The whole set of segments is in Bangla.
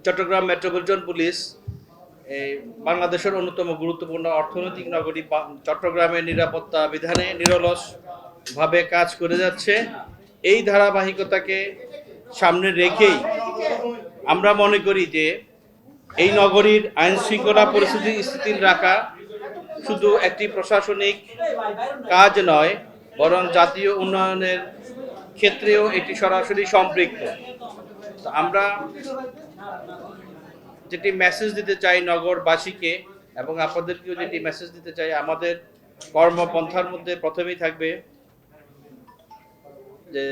চট্টগ্রাম মেট্রোপলিটন পুলিশ এই বাংলাদেশের অন্যতম গুরুত্বপূর্ণ অর্থনৈতিক নগরী চট্টগ্রামের নিরাপত্তা বিধানে নিরলসভাবে কাজ করে যাচ্ছে। এই ধারাবাহিকতাকে সামনে রেখেই আমরা মনে করি যে এই নগরীর আইন শৃঙ্খলা পরিস্থিতি স্থিতিশীল রাখা শুধু একটি প্রশাসনিক কাজ নয়, বরং জাতীয় উন্নয়নের ক্ষেত্রেও এটি সরাসরি সম্পৃক্ত। আমরা যেটি মেসেজ দিতে চাই নগরবাসীকে এবং আপনাদেরকেও যেটি মেসেজ দিতে চাই, আমাদের কর্মপন্থার মধ্যে প্রথমেই থাকবে যে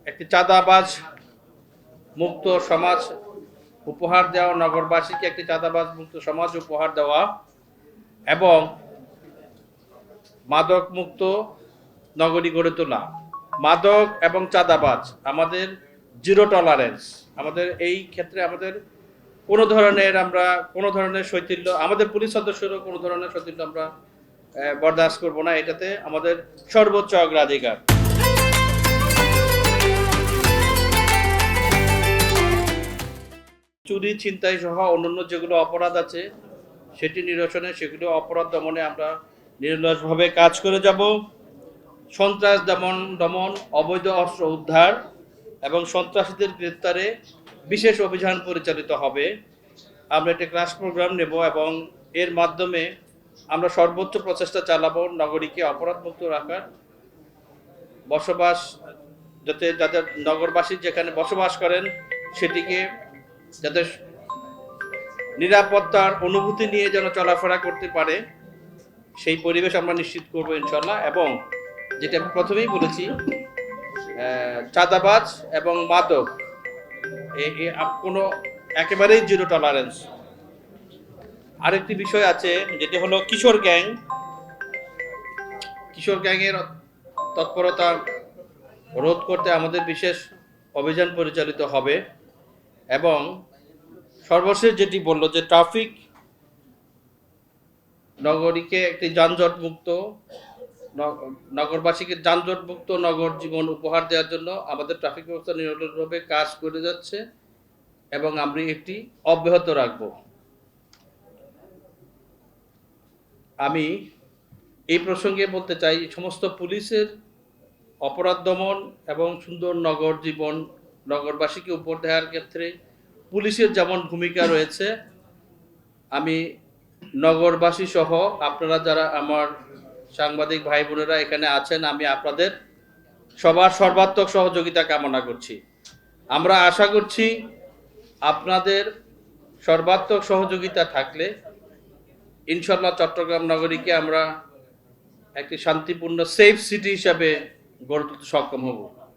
একটি চাঁদাবাজ মুক্ত সমাজ উপহার দেওয়া, নগরবাসীকে একটি চাঁদাবাজ মুক্ত সমাজ উপহার দেওয়া এবং মাদক মুক্ত নগরী গড়ে তোলা। মাদক এবং চাঁদাবাজ আমাদের জিরো টলারেন্স। আমাদের এই ক্ষেত্রে আমাদের কোনো ধরনের শৈথিল্য, আমাদের পুলিশ সদস্যরও কোনো ধরনের শৈথিল্য আমরা বরদাস্ত করব না। এটাতে আমাদের সর্বোচ্চ অগ্রাধিকার। চুরি, ছিনতাই সহ অন্যান্য যেগুলো অপরাধ আছে সেটি নিরসনে, সেগুলো অপরাধ দমনে আমরা নিরলসভাবে কাজ করে যাব। সন্ত্রাস দমন, অবৈধ অস্ত্র উদ্ধার এবং সন্ত্রাসীদের গ্রেপ্তারে বিশেষ অভিযান পরিচালিত হবে। আমরা একটা ক্লাস প্রোগ্রাম নেব এবং এর মাধ্যমে আমরা সর্বোচ্চ প্রচেষ্টা চালাবো নগরীকে অপরাধমুক্ত রাখার, বসবাস যাতে যাদের নগরবাসী যেখানে বসবাস করেন সেটিকে যাতে নিরাপত্তার অনুভূতি নিয়ে যেন চলাফেরা করতে পারে সেই পরিবেশ আমরা নিশ্চিত করবো ইনশাল্লাহ। এবং যেটা আমি প্রথমেই বলেছি, চাঁদাবাজ এবং মাদক কোনো একেবারেই জিরো টলারেন্স। আরেকটি বিষয় আছে যেটি হলো কিশোর গ্যাংয়ের তৎপরতা রোধ করতে আমাদের বিশেষ অভিযান পরিচালিত হবে। এবং সর্বশেষ যেটি বললো যে ট্রাফিক নগরীকে একটি নগরবাসীকে যানজটমুক্ত নগর জীবন উপহার দেওয়ার জন্য আমাদের ট্রাফিক ব্যবস্থা নিরন্তরভাবে কাজ করে যাচ্ছে এবং আমরা এটি অব্যাহত রাখব। আমি এই প্রসঙ্গে বলতে চাই, সমস্ত পুলিশের অপরাধ দমন এবং সুন্দর নগর জীবন নগরবাসীকে উপহার দেওয়ার ক্ষেত্রে পুলিশের যেমন ভূমিকা রয়েছে, আমি নগরবাসী সহ আপনারা যারা আমার সাংবাদিক ভাই বোনেরা এখানে আছেন, আমি আপনাদের সবার সর্বাত্মক সহযোগিতা কামনা করছি। আমরা আশা করছি আপনাদের সর্বাত্মক সহযোগিতা থাকলে ইনশাল্লাহ চট্টগ্রাম নগরীকে আমরা একটি শান্তিপূর্ণ সেফ সিটি হিসাবে গড়ে তুলতে সক্ষম হব।